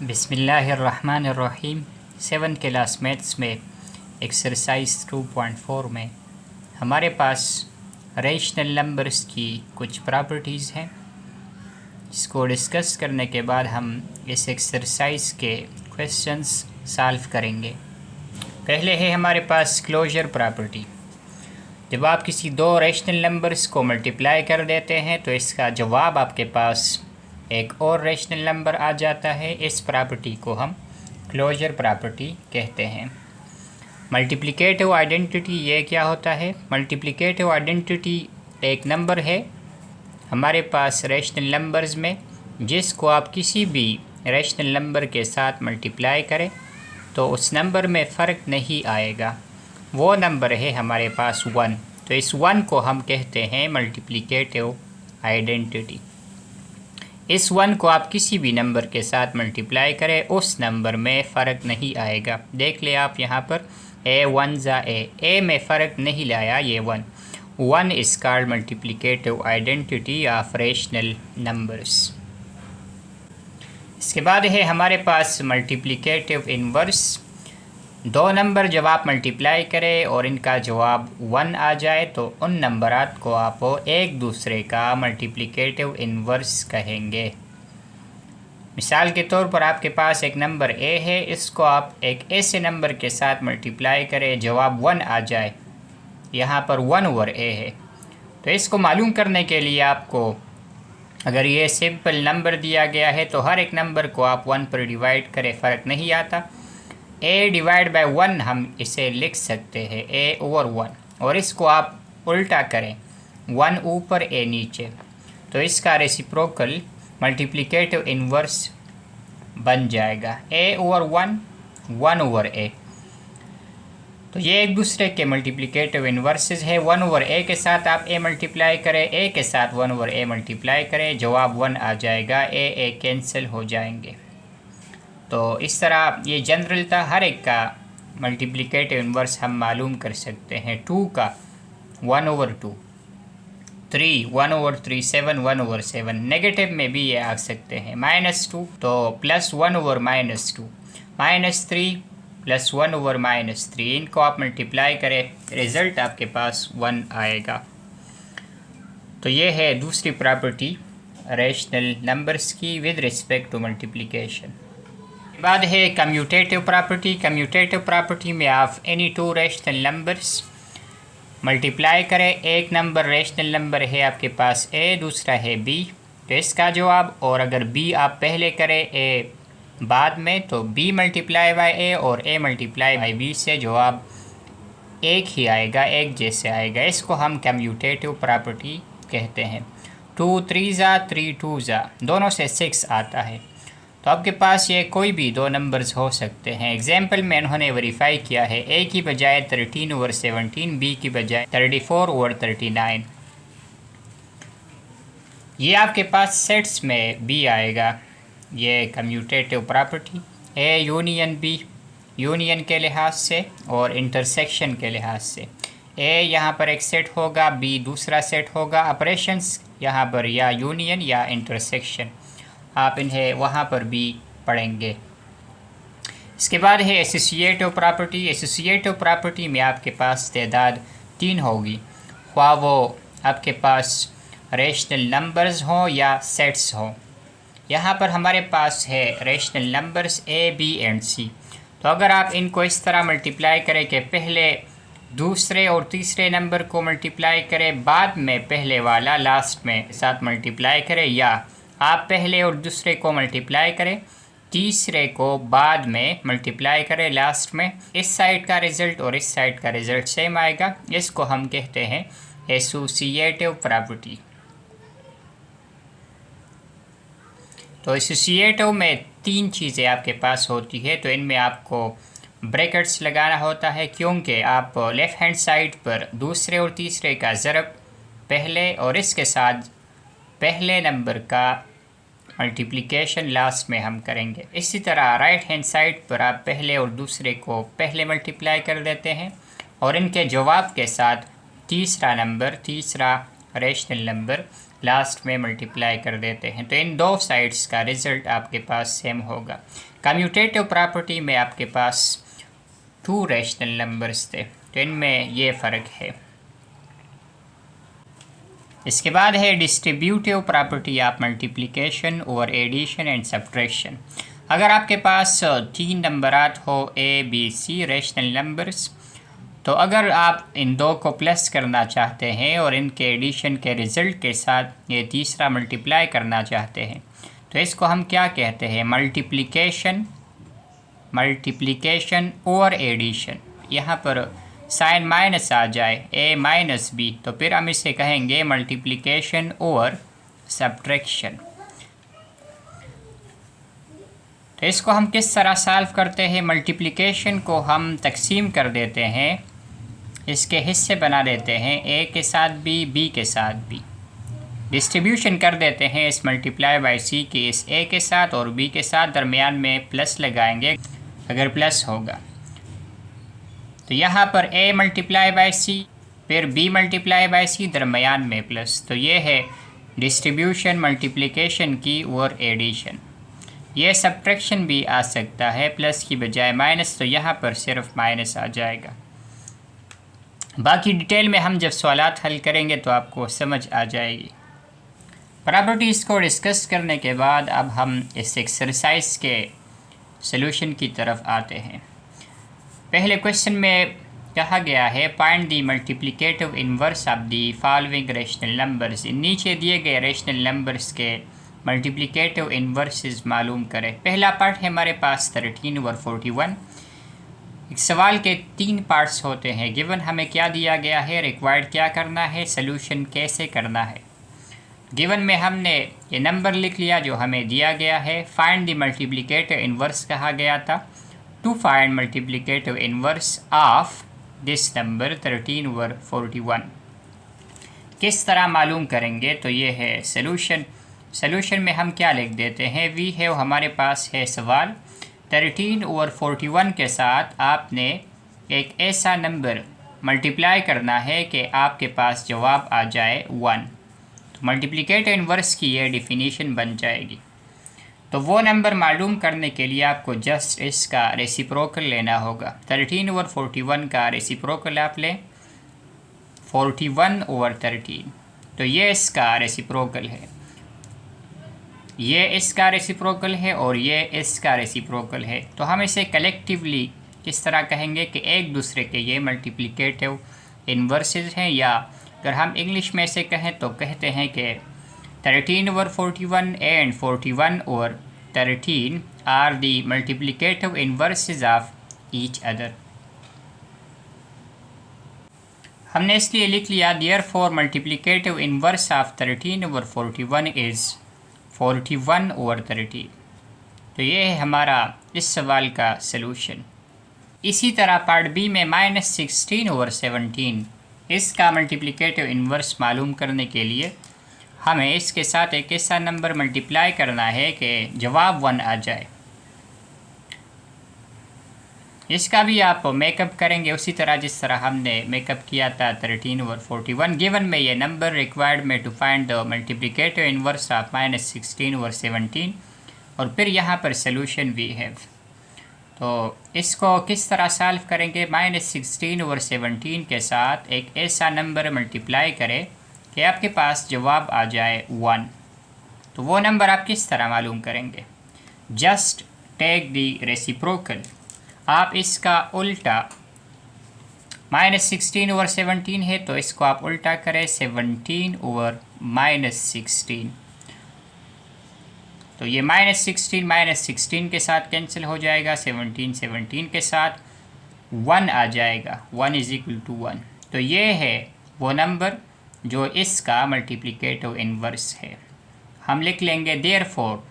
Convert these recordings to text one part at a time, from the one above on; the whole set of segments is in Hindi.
बिस्मिल्लाहिर्रहमानिर्रहीम। 7th क्लास मैथ्स में एक्सरसाइज 2.4 में हमारे पास रेशनल नंबर्स की कुछ प्रॉपर्टीज़ हैं। इसको डिस्कस करने के बाद हम इस एक्सरसाइज के क्वेश्चंस सॉल्व करेंगे। पहले है हमारे पास क्लोजर प्रॉपर्टी। जब आप किसी दो रेशनल नंबर्स को मल्टीप्लाई कर देते हैं तो इसका जवाब आपके पास एक और रेशनल नंबर आ जाता है। इस प्रॉपर्टी को हम क्लोजर प्रॉपर्टी कहते हैं। मल्टीप्लिकेटिव आइडेंटिटी ये क्या होता है? मल्टीप्लिकेटिव आइडेंटिटी एक नंबर है हमारे पास रेशनल नंबर्स में जिसको आप किसी भी रेशनल नंबर के साथ मल्टीप्लाई करें तो उस नंबर में फ़र्क नहीं आएगा। वो नंबर है हमारे पास 1। तो इस 1 को हम कहते हैं मल्टीप्लिकेटिव आइडेंटिटी। इस 1 को आप किसी भी नंबर के साथ मल्टीप्लाई करें उस नंबर में फ़र्क नहीं आएगा। देख ले आप यहाँ पर a1 ज़ा a में फ़र्क नहीं लाया ये 1 is called multiplicative identity of rational numbers. इसके बाद है हमारे पास मल्टीप्लिकेटिव इन्वर्स। दो नंबर जब आप मल्टीप्लाई करें और इनका जवाब 1 आ जाए तो उन नंबरात को आप एक दूसरे का मल्टीप्लिकेटिव इन्वर्स कहेंगे। मिसाल के तौर पर आपके पास एक नंबर a है, इसको आप एक ऐसे नंबर के साथ मल्टीप्लाई करें जवाब 1 आ जाए। यहाँ पर 1/a है। तो इसको मालूम करने के लिए आपको अगर ये सिंपल नंबर दिया गया है तो हर एक नंबर को आप 1 पर डिवाइड करें, फ़र्क नहीं आता। a डिवाइड बाय 1 हम इसे लिख सकते हैं a/1 और इसको आप उल्टा करें 1 ऊपर a नीचे, तो इसका रेसिप्रोकल मल्टीप्लिकेटिव इन्वर्स बन जाएगा a/1 1/a। तो ये एक दूसरे के मल्टीप्लिकेटिव इन्वर्सेस है। 1/a के साथ आप a मल्टीप्लाई करें, a के साथ 1/a मल्टीप्लाई करें, जवाब 1 आ जाएगा। a कैंसिल हो जाएंगे। तो इस तरह ये जनरल था, हर एक का मल्टीप्लिकेटिव इन्वर्स हम मालूम कर सकते हैं। 2 का 1/2, 3 1/3, 7 1/7। नेगेटिव में भी ये आ सकते हैं। -2 तो +1/-2, -3 +1/-3। इनको आप मल्टीप्लाई करें, रिज़ल्ट आपके पास 1 आएगा। तो ये है दूसरी प्रॉपर्टी रेशनल नंबर्स की विद रिस्पेक्ट टू मल्टीप्लिकेशन। बाद है कम्यूटेटिव प्रॉपर्टी। कम्यूटेटिव प्रॉपर्टी में आप any two rational numbers multiply करें। एक नंबर रेशनल नंबर है आपके पास a, दूसरा है b, तो इसका जवाब, और अगर b आप पहले करें a बाद में तो b मल्टीप्लाई बाय a और a मल्टीप्लाई बाय b से जवाब एक ही आएगा, एक जैसे आएगा। इसको हम कम्यूटेटिव प्रॉपर्टी कहते हैं। 2 3 ज़ा 3 2 ज़ा दोनों से 6 आता है। तो आपके पास ये कोई भी दो नंबर्स हो सकते हैं। एग्जाम्पल में उन्होंने वेरीफाई किया है a की बजाय 13/17, b की बजाय 34/39। ये आपके पास सेट्स में b आएगा। ये commutative property a union b, union के लिहाज से और इंटरसेक्शन के लिहाज से। a यहाँ पर एक सेट होगा, b दूसरा सेट होगा। ऑपरेशंस यहाँ पर या यूनियन या इंटरसेक्शन, आप इन्हें वहाँ पर भी पढ़ेंगे। इसके बाद है एसोसिएटिव प्रॉपर्टी। एसोसिएटिव प्रॉपर्टी में आपके पास तादाद 3 होगी, ख्वाह वो आपके पास रेशनल नंबर्स हों या सेट्स हों। यहाँ पर हमारे पास है rational numbers a, b and c। तो अगर आप इनको इस तरह मल्टीप्लाई करें कि पहले दूसरे और तीसरे नंबर को मल्टीप्लाई करें, बाद में पहले वाला लास्ट में साथ मल्टीप्लाई करें, या आप पहले और दूसरे को मल्टीप्लाई करें, तीसरे को बाद में मल्टीप्लाई करें लास्ट में, इस साइड का रिज़ल्ट और इस साइड का रिज़ल्ट सेम आएगा। इसको हम कहते हैं एसोसिएटिव प्रॉपर्टी। तो एसोसिएटिव में 3 चीज़ें आपके पास होती है, तो इनमें आपको ब्रैकेट्स लगाना होता है क्योंकि आप लेफ़्ट हैंड साइड पर दूसरे और तीसरे का ज़रब पहले और इसके साथ पहले नंबर का मल्टीप्लिकेशन लास्ट में हम करेंगे। इसी तरह राइट हैंड साइड पर आप पहले और दूसरे को पहले मल्टीप्लाई कर देते हैं और इनके जवाब के साथ तीसरा नंबर, तीसरा रेशनल नंबर लास्ट में मल्टीप्लाई कर देते हैं, तो इन दो साइड्स का रिज़ल्ट आपके पास सेम होगा। कम्यूटेटिव प्रॉपर्टी में आपके पास 2 रेशनल नंबर्स थे, तो इनमें ये फ़र्क है। इसके बाद है डिस्ट्रीब्यूटिव प्रॉपर्टी ऑफ मल्टीप्लिकेशन और एडिशन एंड सब्ट्रैक्शन। अगर आपके पास 3 नंबरात हो A B C rational numbers, तो अगर आप इन दो को प्लस करना चाहते हैं और इनके एडिशन के रिज़ल्ट के साथ ये तीसरा मल्टीप्लाई करना चाहते हैं, तो इसको हम क्या कहते हैं? मल्टीप्लिकेशन और एडिशन। यहाँ पर साइन माइनस आ जाए ए माइनस बी, तो फिर हम इसे कहेंगे मल्टीप्लिकेशन और सब्ट्रैक्शन। तो इसको हम किस तरह सॉल्व करते हैं? मल्टीप्लिकेशन को हम तकसीम कर देते हैं, इसके हिस्से बना देते हैं, ए के साथ बी के साथ बी। डिस्ट्रीब्यूशन कर देते हैं इस मल्टीप्लाई बाई सी की इस ए के साथ और बी के साथ, दरमियान में प्लस लगाएंगे अगर प्लस होगा। तो यहाँ पर ए मल्टीप्लाई बाई सी, फिर बी मल्टीप्लाई बाई सी, दरमियान में प्लस। तो ये है डिस्ट्रीब्यूशन मल्टीप्लिकेशन की और एडिशन। ये सब्ट्रैक्शन भी आ सकता है, प्लस की बजाय माइनस, तो यहाँ पर सिर्फ माइनस आ जाएगा। बाकी डिटेल में हम जब सवालात हल करेंगे तो आपको समझ आ जाएगी। प्रॉपर्टीज़ को डिस्कस करने के बाद अब हम इस एक्सरसाइज के सॉल्यूशन की तरफ आते हैं। पहले क्वेश्चन में कहा गया है find the multiplicative inverse of the following rational numbers. नीचे दिए गए रेशनल नंबर्स के मल्टीप्लिकेटिव इनवर्सेस मालूम करें। पहला पार्ट है हमारे पास 13 और 41। एक सवाल के 3 पार्ट्स होते हैं। गिवन हमें क्या दिया गया है, रिक्वायर्ड क्या करना है, सॉल्यूशन कैसे करना है। गिवन में हमने ये नंबर लिख लिया जो हमें दिया गया है। फाइंड द मल्टीप्लिकेटिव इनवर्स कहा गया था। To find multiplicative inverse of this number 13 और 41। किस तरह मालूम करेंगे? तो ये है सॉल्यूशन। सॉल्यूशन में हम क्या लिख देते हैं? वी हैव, हमारे पास है सवाल 13 और 41 के साथ आपने एक ऐसा नंबर मल्टीप्लाई करना है कि आपके पास जवाब आ जाए 1। तो मल्टीप्लिकेटिव इनवर्स की ये डिफिनीशन बन जाएगी। तो वो नंबर मालूम करने के लिए आपको जस्ट इसका रेसिप्रोकल लेना होगा। 13 और 41 का रेसिप्रोकल आप लें, 41 और 13, तो ये इसका रेसिप्रोकल है, ये इसका रेसिप्रोकल है और ये इसका रेसिप्रोकल है। तो हम इसे कलेक्टिवली किस तरह कहेंगे कि एक दूसरे के ये मल्टीप्लिकेटिव इनवर्सेस हैं, या अगर हम इंग्लिश में इसे कहें तो कहते हैं कि 13 over 41 and 41 over 13 are the multiplicative inverses of each other. हमने इसलिए लिख लिया therefore multiplicative inverse of 13 over 41 is 41 over 13। तो ये है हमारा इस सवाल का सलूशन। इसी तरह पार्ट बी में -16 ओवर 17, इसका मल्टीप्लिकेटिव इन्वर्स मालूम करने के लिए हमें इसके साथ एक ऐसा नंबर मल्टीप्लाई करना है कि जवाब 1 आ जाए। इसका भी आप मेकअप करेंगे उसी तरह जिस तरह हमने मेकअप किया था 13 ओवर 41। गिवन में ये नंबर रिक्वायर्ड में to find the multiplicative inverse of -16 over 17, और फिर यहाँ पर सलूशन वी हैव। तो इसको किस तरह सॉल्व करेंगे? -16 ओवर 17 के साथ एक ऐसा नंबर मल्टीप्लाई करें कि आपके पास जवाब आ जाए 1। तो वो नंबर आप किस तरह मालूम करेंगे? Just take the reciprocal. आप इसका उल्टा, -16 ओवर 17 है तो इसको आप उल्टा करें 17 ओवर -16। तो ये -16 के साथ कैंसिल हो जाएगा, 17 के साथ 1 आ जाएगा, 1 = 1। तो ये है वो नंबर जो इसका मल्टीप्लिकेटिव इन्वर्स है। हम लिख लेंगे therefore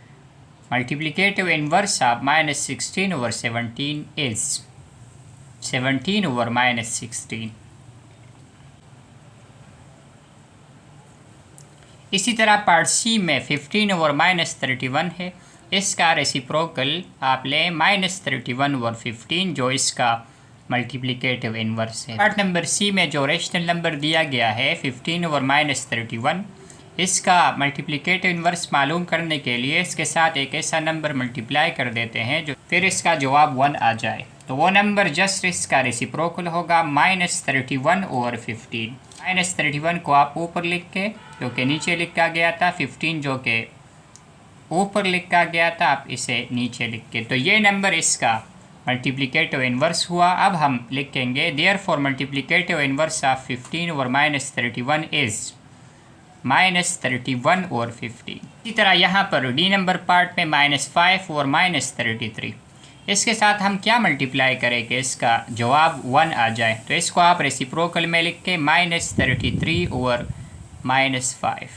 multiplicative inverse of -16 over 17 is 17 over -16। इसी तरह पार्ट सी में 15 ओवर -31 है, इसका रेसिप्रोकल आप लें -31 ओवर 15 जो इसका मल्टीप्लिकेटिव इन्वर्स है। पार्ट नंबर सी में जो रेशनल नंबर दिया गया है 15 और -31, इसका मल्टीप्लिकेटिव इन्वर्स मालूम करने के लिए इसके साथ एक ऐसा नंबर मल्टीप्लाई कर देते हैं जो फिर इसका जवाब 1 आ जाए। तो वो नंबर जस्ट इसका रेसिप्रोकल होगा -31 ओवर 15। -31 को आप ऊपर लिख के, जो कि नीचे लिखा गया था, 15 जो कि ऊपर लिखा गया था, आप इसे नीचे लिख के, तो ये नंबर इसका मल्टीप्लिकेटिव इन्वर्स हुआ। अब हम लिखेंगे therefore multiplicative inverse of 15 over -31 is -31 और 15। इसी तरह यहाँ पर डी नंबर पार्ट में -5 और -33, इसके साथ हम क्या मल्टीप्लाई करें कि इसका जवाब 1 आ जाए। तो इसको आप रेसिप्रोकल में लिख के -33 और -5,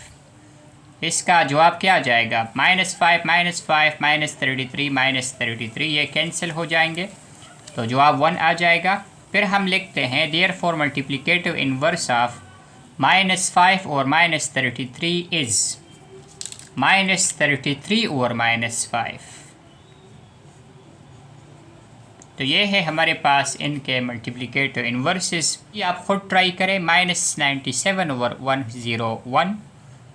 इसका जवाब क्या आ जाएगा, -5 -5 -33 -33, ये कैंसिल हो जाएंगे तो जवाब 1 आ जाएगा। फिर हम लिखते हैं देयरफॉर मल्टीप्लिकेटिव इन्वर्स ऑफ -5 और -33 इज़ -33 और -5। तो ये है हमारे पास इनके मल्टीप्लिकेटिव इन्वर्सेस। ये आप खुद ट्राई करें। -97 ओवर 101,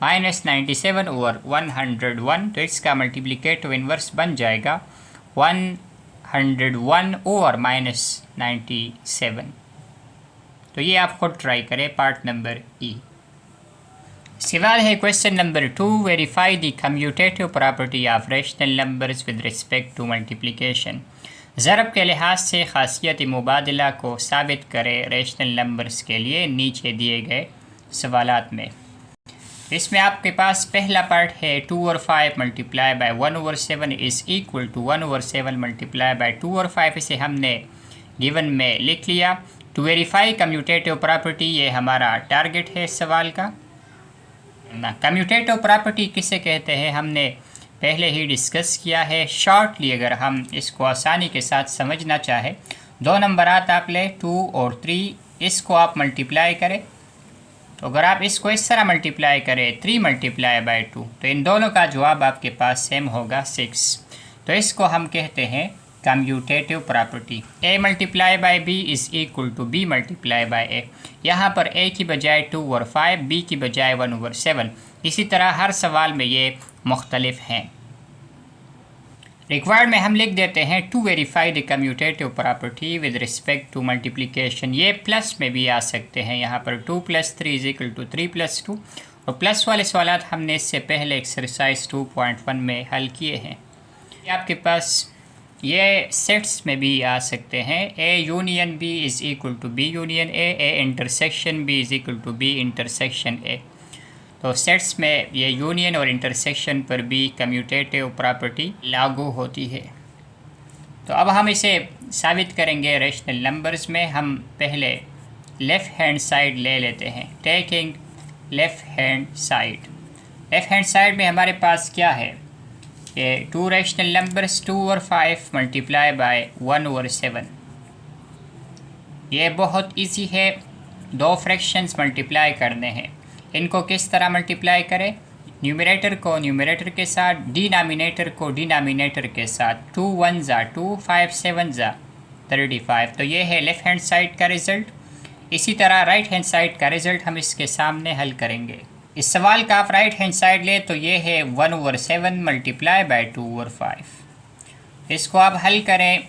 -97 ओवर 101, तो इसका मल्टीप्लिकेटिव इन्वर्स बन जाएगा 101 ओवर -97। तो ये आप खुद ट्राई करें। Part number E. सवाल है question number 2, verify the commutative property of rational numbers with respect to multiplication. ज़रब के लिहाज से खासियत मुबादला को साबित करें रेशनल नंबर्स के लिए नीचे दिए गए सवालात में। इसमें आपके पास पहला पार्ट है 2 और 5 multiply by 1 over 7 is equal to 1 over 7 multiply by 2 और 5। इसे हमने गिवन में लिख लिया। टू वेरीफाई कम्यूटेटिव प्रॉपर्टी, ये हमारा टारगेट है इस सवाल का। कम्यूटेटिव प्रॉपर्टी किसे कहते हैं हमने पहले ही डिस्कस किया है। शॉर्टली अगर हम इसको आसानी के साथ समझना चाहें, दो नंबरात आप ले 2 और 3, इसको आप मल्टीप्लाई करें। तो अगर आप इसको इस तरह मल्टीप्लाई करें 3 मल्टीप्लाई बाय 2, तो इन दोनों का जवाब आपके पास सेम होगा 6। तो इसको हम कहते हैं commutative property. a multiply by b is equal to b multiply by a। यहाँ पर a की बजाय 2 और 5, b की बजाय 1 ओवर 7। इसी तरह हर सवाल में ये मुख्तलिफ हैं। रिक्वायर्ड में हम लिख देते हैं to verify the commutative property with respect to multiplication. ये प्लस में भी आ सकते हैं। यहाँ पर 2 + 3 इज इक्वल टू 3 + 2, और प्लस वाले सवाल हमने इससे पहले एक्सरसाइज 2.1 में हल किए हैं। आपके पास ये सेट्स में भी आ सकते हैं। a union b is equal to b union a intersection b is equal to b intersection a। तो सेट्स में ये यूनियन और इंटरसेक्शन पर भी कम्यूटेटिव प्रॉपर्टी लागू होती है। तो अब हम इसे साबित करेंगे रेशनल नंबर्स में। हम पहले लेफ़्ट हैंड साइड ले लेते हैं। Taking left hand side, left hand side में हमारे पास क्या है कि 2 रेशनल नंबर्स 2 और 5 मल्टीप्लाई बाय 1 ओवर 7। ये बहुत इजी है। 2 फ्रैक्शंस मल्टीप्लाई करने हैं। इनको किस तरह मल्टीप्लाई करें, न्यूमरेटर को न्यूमरेटर के साथ, डिनोमिनेटर को डिनोमिनेटर के साथ। 2 1 ज़ा 2, 5 7 ज़ा 35। तो ये है लेफ़्ट हैंड साइड का रिज़ल्ट। इसी तरह राइट हैंड साइड का रिज़ल्ट हम इसके सामने हल करेंगे। इस सवाल का आप राइट हैंड साइड ले तो ये है 1 ओवर 7 मल्टीप्लाई बाय 2 ओवर 5। इसको आप हल करें,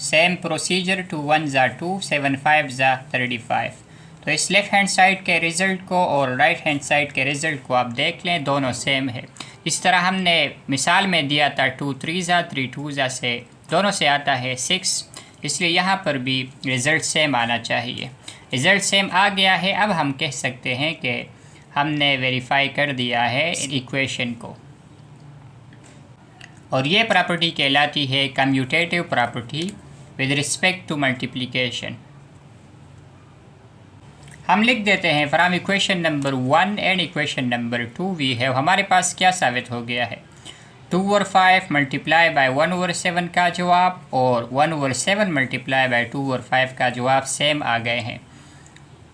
सेम प्रोसीजर। 2 1 ज़ा 2, 7 5 ज़ा 35। तो इस लेफ़्ट हैंड साइड के रिज़ल्ट को और राइट हैंड साइड के रिज़ल्ट को आप देख लें, दोनों सेम है। इस तरह हमने मिसाल में दिया था 2 3 ज़ा 3 2 ज़ा से दोनों से आता है 6, इसलिए यहाँ पर भी रिज़ल्ट सेम आना चाहिए। रिज़ल्ट सेम आ गया है। अब हम कह सकते हैं कि हमने वेरीफाई कर दिया है इक्वेशन को, और ये प्रॉपर्टी कहलाती है commutative property with respect to multiplication. हम लिख देते हैं from equation number 1 and equation number 2 we have, हमारे पास क्या साबित हो गया है, 2 और 5 मल्टीप्लाई बाय 1 ओवर 7 का जवाब और 1 ओवर 7 मल्टीप्लाई बाय 2 और 5 का जवाब सेम आ गए हैं।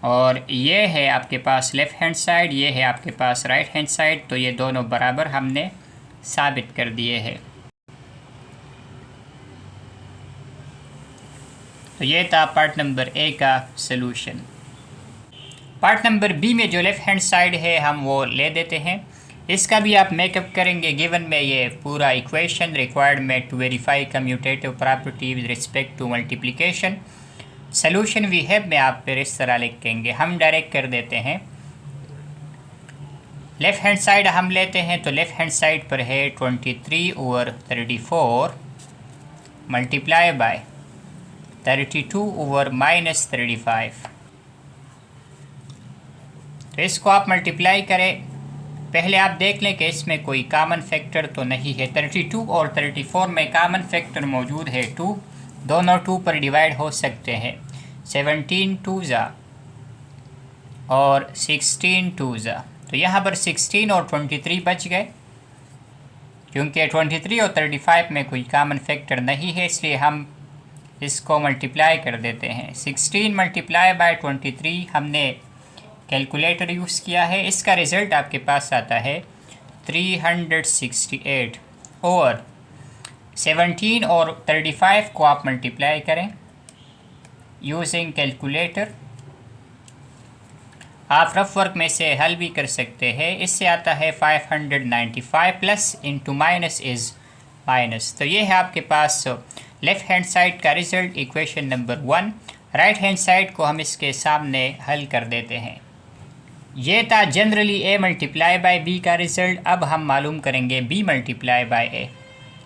और ये है आपके पास लेफ़्ट हैंड साइड, ये है आपके पास राइट हैंड साइड। तो ये दोनों बराबर हमने साबित कर दिए हैं। तो ये था पार्ट नंबर ए का सलूशन। पार्ट नंबर बी में जो लेफ़्ट हैंड साइड है हम वो ले देते हैं। इसका भी आप मेकअप करेंगे गिवन में ये पूरा equation required to verify commutative property with respect to multiplication. Solution we have में आप फिर इस तरह लिखेंगे। हम डायरेक्ट कर देते हैं। लेफ़्ट हैंड साइड हम लेते हैं तो लेफ़्ट हैंड साइड पर है 23/34 मल्टीप्लाई बाय 32/-35। तो इसको आप मल्टीप्लाई करें। पहले आप देख लें कि इसमें कोई कॉमन फैक्टर तो नहीं है। 32 और 34 में कॉमन फैक्टर मौजूद है 2, दोनों 2 पर डिवाइड हो सकते हैं। 17 2 ज़ा और 16 2 ज़ा, तो यहाँ पर 16 और 23 बच गए। क्योंकि 23 और 35 में कोई कॉमन फैक्टर नहीं है इसलिए हम इसको मल्टीप्लाई कर देते हैं। 16 मल्टीप्लाई बाय 23 हमने कैलकुलेटर यूज़ किया है। इसका रिज़ल्ट आपके पास आता है 368। और 17 और 35 को आप मल्टीप्लाई करें यूजिंग कैलकुलेटर। आप रफ वर्क में से हल भी कर सकते हैं। इससे आता है 595 plus into minus is minus. तो ये है आपके पास लेफ़्ट हैंड साइड का result equation number 1। Right hand side को हम इसके सामने हल कर देते हैं। ये था generally A multiply by B का रिज़ल्ट। अब हम मालूम करेंगे B multiply by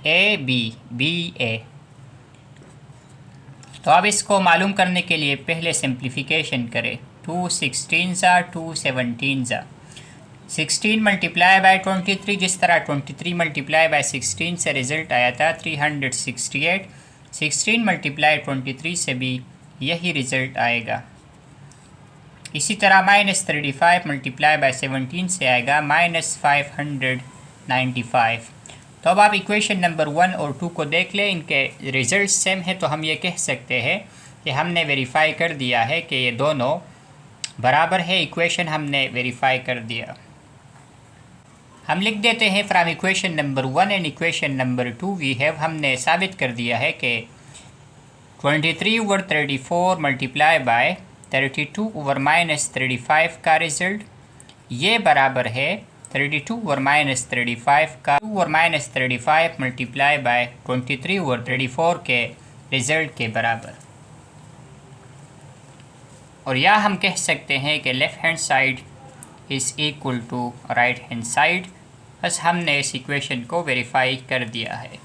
A B B A. तो अब इसको मालूम करने के लिए पहले सिंप्लीफिकेशन करें। 2 16 ज़ा 2 17 ज़ा। 16 मल्टीप्लाई बाय 23, जिस तरह 23 मल्टीप्लाई बाय 16 से रिज़ल्ट आया था 368। 16 मल्टीप्लाई 23 से भी यही रिज़ल्ट आएगा। इसी तरह -35 मल्टीप्लाई बाय 17 से आएगा -595। तो अब आप इक्वेशन नंबर 1 और 2 को देख लें। इनके रिज़ल्ट सेम है तो हम ये कह सकते हैं कि हमने वेरीफाई कर दिया है कि ये दोनों बराबर है। इक्वेशन हमने वेरीफाई कर दिया। हम लिख देते हैं from equation number 1 and equation number 2 we have, हमने साबित कर दिया है कि 23/34 मल्टीप्लाई बाय 32/-35 का रिज़ल्ट ये बराबर है 32/-35 का 2/-35 मल्टीप्लाई बाय 23/34 के रिज़ल्ट के बराबर। और या हम कह सकते हैं कि left hand side is equal to right hand side. बस हमने इस इक्वेशन को वेरीफाई कर दिया है।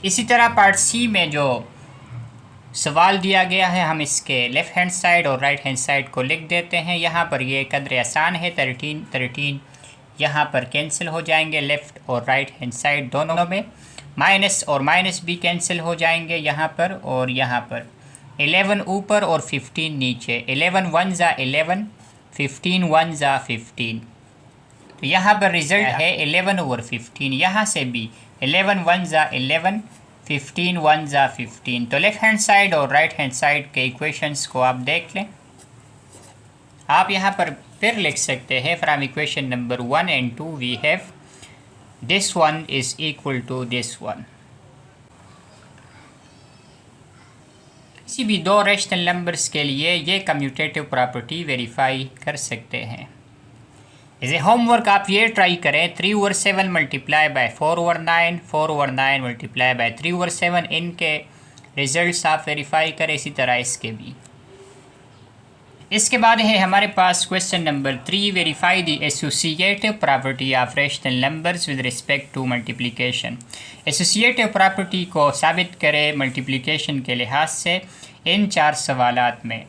इसी तरह पार्ट सी में जो सवाल दिया गया है हम इसके लेफ़्ट हैंड साइड और राइट हैंड साइड को लिख देते हैं। यहाँ पर ये कदर आसान है। 13 यहाँ पर कैंसिल हो जाएंगे लेफ़्ट और राइट हैंड साइड दोनों में। माइनस और माइनस भी कैंसिल हो जाएंगे यहाँ पर और यहाँ पर। 11 ऊपर और 15 नीचे। 11 1 ज़ा 11, 15 1 ज़ा 15। तो यहाँ पर रिज़ल्ट है 11/15। यहाँ से भी 11 1 ज़ा 11, 15 1 ज़ा 15। तो लेफ़्ट हैंड साइड और राइट हैंड साइड के इक्वेशंस को आप देख लें। आप यहाँ पर फिर लिख सकते हैं from equation number 1 and 2 we have this one is equal to this one. किसी भी दो रेशनल नंबर्स के लिए ये कम्यूटेटिव प्रॉपर्टी वेरीफाई कर सकते हैं। एज ए होमवर्क आप ये ट्राई करें 3/7 मल्टीप्लाई बाय 4/9, 4/9 मल्टीप्लाई बाय 3/7। इनके रिजल्ट्स आप वेरीफाई करें। इसी तरह इसके भी। इसके बाद है हमारे पास question number 3, verify the associative property of rational numbers with respect to multiplication. Associative property को साबित करें मल्टीप्लिकेशन के लिहाज से इन 4 सवालात में।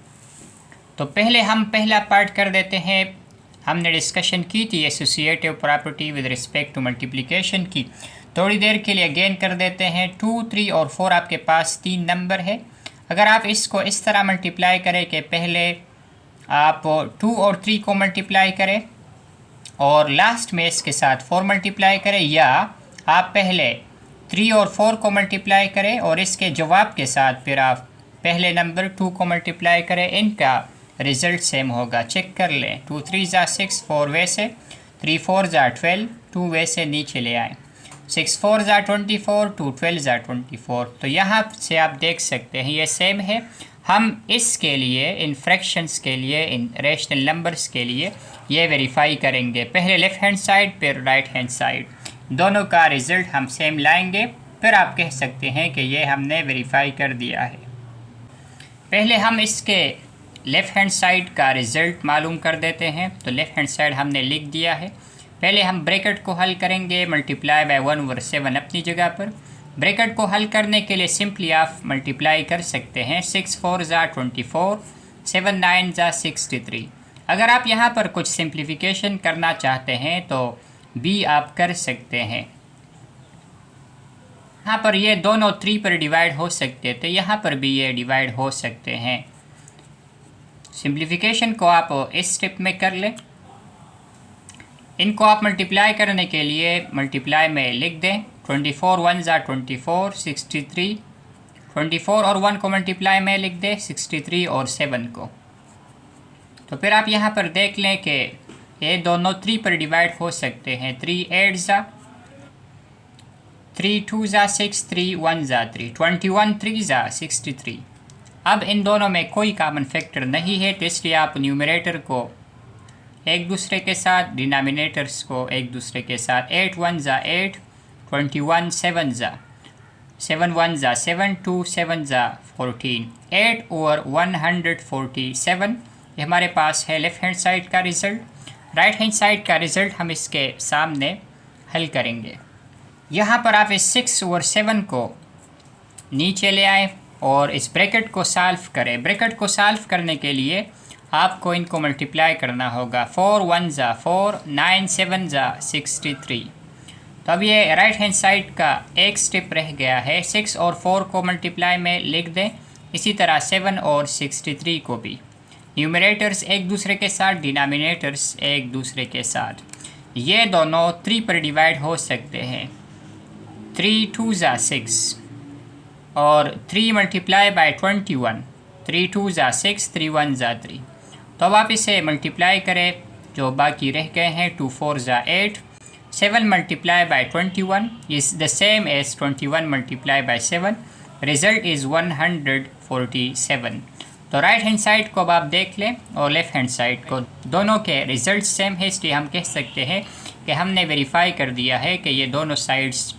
तो पहले हम पहला पार्ट कर देते हैं। हमने डिस्कशन की थी associative property with respect to multiplication की। थोड़ी देर के लिए अगेन कर देते हैं। 2 3 और 4 आपके पास 3 नंबर है। अगर आप इसको इस तरह मल्टीप्लाई करें कि पहले आप 2 और 3 को मल्टीप्लाई करें और लास्ट में इसके साथ 4 मल्टीप्लाई करें, या आप पहले 3 और 4 को मल्टीप्लाई करें और इसके जवाब के साथ फिर आप पहले नंबर 2 को मल्टीप्लाई करें, इनका रिज़ल्ट सेम होगा। चेक कर लें। 2 3 ज़ा 6, 4 वैसे, 3 4 ज़ा 12, 2 वैसे नीचे ले आएँ। 6 4 ज़ा 24, 2 12 ज़ा 24। तो यहाँ से आप देख सकते हैं ये सेम है। हम इसके लिए, इन फ्रैक्शंस के लिए, इन रेशनल नंबर्स के लिए ये वेरीफाई करेंगे। पहले लेफ़्ट हैंड साइड फिर राइट हैंड साइड, दोनों का रिज़ल्ट हम सेम लाएंगे, फिर आप कह सकते हैं कि ये हमने वेरीफाई कर दिया है। पहले हम इसके लेफ़्ट हैंड साइड का रिज़ल्ट मालूम कर देते हैं। तो लेफ़्ट हैंड साइड हमने लिख दिया है। पहले हम ब्रैकेट को हल करेंगे, मल्टीप्लाई बाय 1/7 अपनी जगह पर। ब्रैकेट को हल करने के लिए सिंपली आप मल्टीप्लाई कर सकते हैं। 6 4 ज़ा 24, 7 9 ज़ा 63। अगर आप यहाँ पर कुछ सिंप्लीफिकेशन करना चाहते हैं तो भी आप कर सकते हैं। यहाँ पर ये दोनों 3 पर डिवाइड हो सकते थे, यहाँ पर भी ये डिवाइड हो सकते हैं। सिंप्लीफिकेशन को आप इस स्टेप में कर लें। इनको आप मल्टीप्लाई करने के लिए मल्टीप्लाई में लिख दें। 24 1 ज़ा 24, 63, 24 और 1 को मल्टीप्लाई में लिख दें, 63 और 7 को। तो फिर आप यहाँ पर देख लें कि ये दोनों 3 पर डिवाइड हो सकते हैं। 3 8 ज़ा, 3 2 ज़ा 6, 3 1 ज़ा 3, 21 3 ज़ा 63। अब इन दोनों में कोई कॉमन फैक्टर नहीं है, तो इसलिए आप न्यूमरेटर को एक दूसरे के साथ, डिनोमिनेटर्स को एक दूसरे के साथ। 8 1 ज़ा 8, 21 7 ज़ा 7 1 ज़ा 7, 2 7 ज़ा 14, 8 ओवर 147। ये हमारे पास है लेफ़्ट हैंड साइड का रिज़ल्ट। राइट हैंड साइड का रिज़ल्ट हम इसके सामने हल करेंगे। यहाँ पर आप इस 6 ओवर 7 को नीचे ले आएँ और इस ब्रैकेट को सॉल्व करें। ब्रैकेट को सॉल्व करने के लिए आपको इनको मल्टीप्लाई करना होगा। 4 1 ज़ा 4, 9 7 ज़ा 63। तो अब ये राइट हैंड साइड का एक स्टेप रह गया है। 6 और 4 को मल्टीप्लाई में लिख दें, इसी तरह 7 और 63 को भी। न्यूमरेटर्स एक दूसरे के साथ, डिनोमिनेटर्स एक दूसरे के साथ। ये दोनों 3 पर डिवाइड हो सकते हैं। 3 2 ज़ा 6 और 3 मल्टीप्लाई बाय 21, 3 2 ज़ा 6, 3 1 ज़ा 3। तो अब आप इसे मल्टीप्लाई करें, जो बाकी रह गए हैं। 2 4 ज़ा 8, 7 multiply by 21 is the same as 21 multiply by 7। Result is 147। तो राइट हैंड साइड को अब आप देख लें और लेफ़्ट हैंड साइड को, दोनों के रिज़ल्ट सेम है, इसलिए हम कह सकते हैं कि हमने वेरीफाई कर दिया है कि ये दोनों साइड्स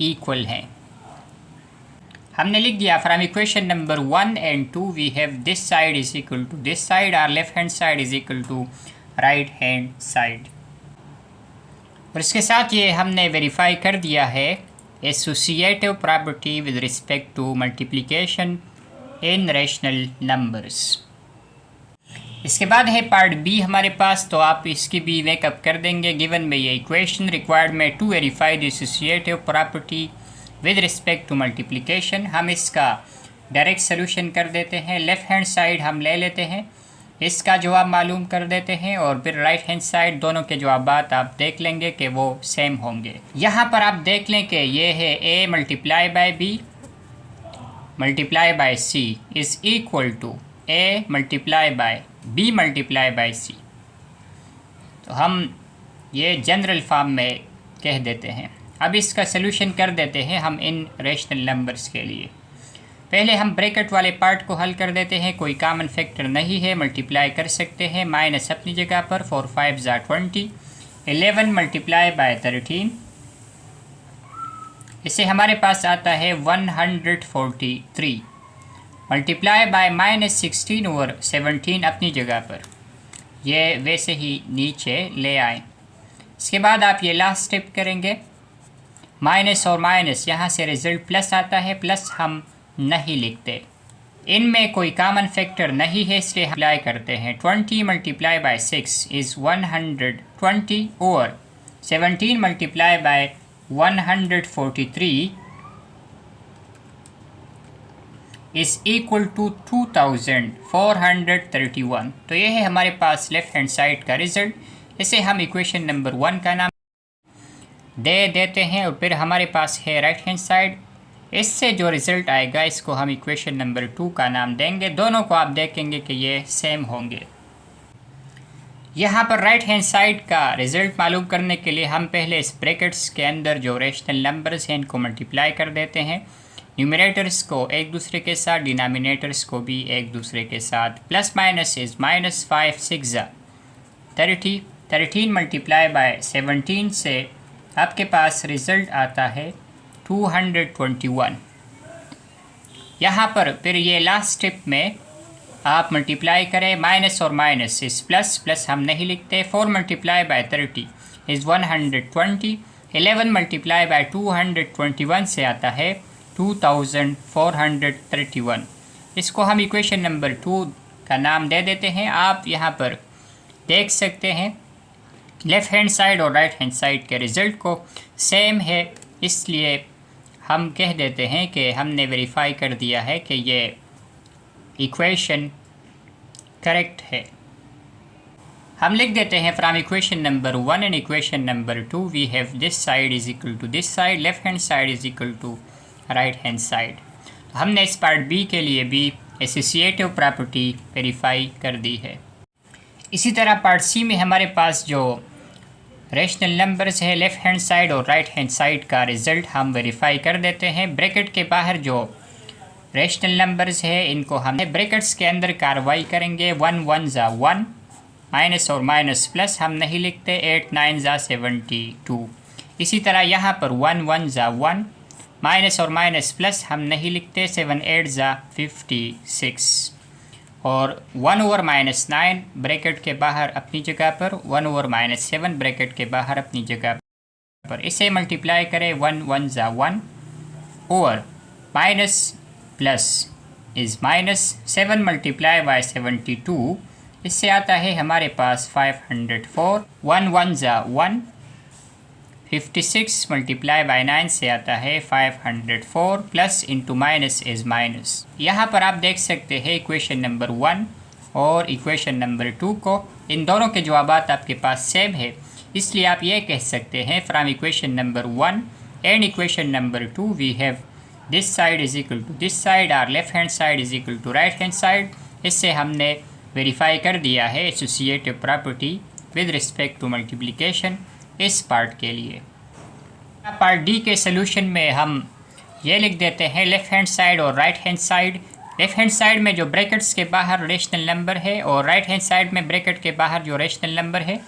इक्वल हैं। हमने लिख दिया from equation number 1 and 2 we have this side is equal to this side, और left hand side is equal to right hand side. और इसके साथ ये हमने वेरीफाई कर दिया है associative property with respect to multiplication in rational numbers. इसके बाद है पार्ट बी हमारे पास, तो आप इसकी भी मेकअप कर देंगे। गिवन में ये इक्वेशन रिक्वायर्ड में to verify the associative property with respect to multiplication. हम इसका डायरेक्ट सोल्यूशन कर देते हैं। लेफ़्ट हैंड साइड हम ले लेते हैं, इसका जवाब मालूम कर देते हैं, और फिर राइट हैंड साइड दोनों के जवाबात आप देख लेंगे कि वो सेम होंगे। यहाँ पर आप देख लें कि ये है a multiply by b multiply by c is equal to a multiply by b multiply by c। तो हम ये जनरल फॉर्म में कह देते हैं। अब इसका सलूशन कर देते हैं हम इन रेशनल नंबर्स के लिए। पहले हम ब्रैकेट वाले पार्ट को हल कर देते हैं। कोई कॉमन फैक्टर नहीं है, मल्टीप्लाई कर सकते हैं। माइनस अपनी जगह पर, 4 5 ज़ा 20, 11 मल्टीप्लाई बाय 13, इससे हमारे पास आता है 143 मल्टीप्लाई बाय माइनस 16 ओवर 17 अपनी जगह पर, ये वैसे ही नीचे ले आए। इसके बाद आप ये लास्ट स्टेप करेंगे, माइनस और माइनस, यहाँ से रिज़ल्ट प्लस आता है, प्लस हम नहीं लिखते। इनमें कोई कॉमन फैक्टर नहीं है, इसलिए अप्लाई करते हैं। 20 multiply by 6 is 120 over 17 multiply by 143 is equal to 2431। तो ये है हमारे पास लेफ़्ट हैंड साइड का रिज़ल्ट। इसे हम इक्वेशन नंबर 1 का नाम दे देते हैं, और फिर हमारे पास है राइट हैंड साइड। इससे जो रिज़ल्ट आएगा इसको हम इक्वेशन नंबर 2 का नाम देंगे। दोनों को आप देखेंगे कि ये सेम होंगे। यहाँ पर राइट हैंड साइड का रिज़ल्ट मालूम करने के लिए हम पहले इस ब्रैकेट्स के अंदर जो रेशनल नंबर्स हैं इनको मल्टीप्लाई कर देते हैं। न्यूमरेटर्स को एक दूसरे के साथ, डिनोमिनेटर्स को भी एक दूसरे के साथ। Plus minus is -5 6 30 13 multiply by 17 से आपके पास रिज़ल्ट आता है 221। यहाँ पर फिर ये लास्ट स्टेप में आप मल्टीप्लाई करें, माइनस और माइनस इस प्लस प्लस हम नहीं लिखते। 4 multiply by 30 is 120। 11 multiply by 221 से आता है 2431। इसको हम इक्वेशन नंबर 2 का नाम दे देते हैं। आप यहाँ पर देख सकते हैं लेफ़्ट हैंड साइड और राइट हैंड साइड के रिज़ल्ट को सेम है, इसलिए हम कह देते हैं कि हमने वेरीफाई कर दिया है कि ये इक्वेशन करेक्ट है। हम लिख देते हैं from equation number 1 and equation number 2 we have this side is equal to this side, left hand side is equal to right hand side. तो हमने इस पार्ट बी के लिए भी एसोसिएटिव प्रॉपर्टी वेरीफाई कर दी है। इसी तरह पार्ट सी में हमारे पास जो रेशनल नंबर्स है लेफ़्ट हैंड साइड और राइट हैंड साइड का रिज़ल्ट हम वेरीफाई कर देते हैं। ब्रैकेट के बाहर जो रेशनल नंबर्स है इनको हम ब्रैकेट्स के अंदर कार्रवाई करेंगे। 1 1 ज़ा 1, माइनस और माइनस प्लस हम नहीं लिखते। 8 9 ज़ा 72। इसी तरह यहाँ पर 1 1 ज़ा 1, माइनस और माइनस प्लस हम नहीं लिखते। 7 8 ज़ा 56 और 1 ओवर -9 ब्रैकेट के बाहर अपनी जगह पर, 1 ओवर -7 ब्रैकेट के बाहर अपनी जगह पर। इसे मल्टीप्लाई करें 1 1 ज़ा 1 over minus plus is minus 7 multiply bye 72, इससे आता है हमारे पास 504। 1 1 ज़ा 1, 56 मल्टीप्लाई बाय 9 से आता है 504। Plus into minus is minus. यहाँ पर आप देख सकते हैं इक्वेशन नंबर 1 और इक्वेशन नंबर 2 को, इन दोनों के जवाबात आपके पास सेम है, इसलिए आप ये कह सकते हैं from equation number 1 and equation number 2 we have this side is equal to this side और left hand side is equal to right hand side. इससे हमने वेरीफाई कर दिया है associative property with respect to multiplication इस पार्ट के लिए। पार्ट डी के सोल्यूशन में हम ये लिख देते हैं लेफ़्ट हैंड साइड और right hand side. Left hand side में जो ब्रैकेट्स के बाहर रेशनल नंबर है और राइट हैंड साइड में ब्रैकेट के बाहर जो रेशनल नंबर है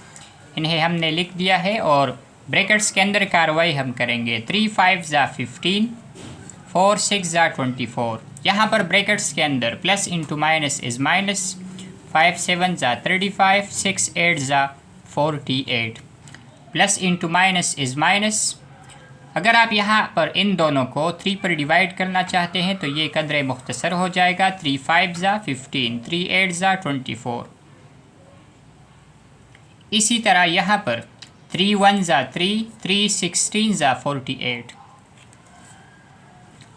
इन्हें हमने लिख दिया है और ब्रैकेट्स के अंदर कार्रवाई हम करेंगे। 3 5 ज़ा 15, 4 6 ज़ा 24। यहाँ पर ब्रैकेट्स के अंदर plus into minus is minus. 5 7 ज़ा 35, 6 8 ज़ा 48। Plus into minus is minus. अगर आप यहाँ पर इन दोनों को 3 पर डिवाइड करना चाहते हैं तो ये कदरे मुख्तसर हो जाएगा। 3 5 ज़ा 15, 3 8 ज़ा 24। इसी तरह यहाँ पर 3 1 ज़ा 3, 3 16 ज़ा 48।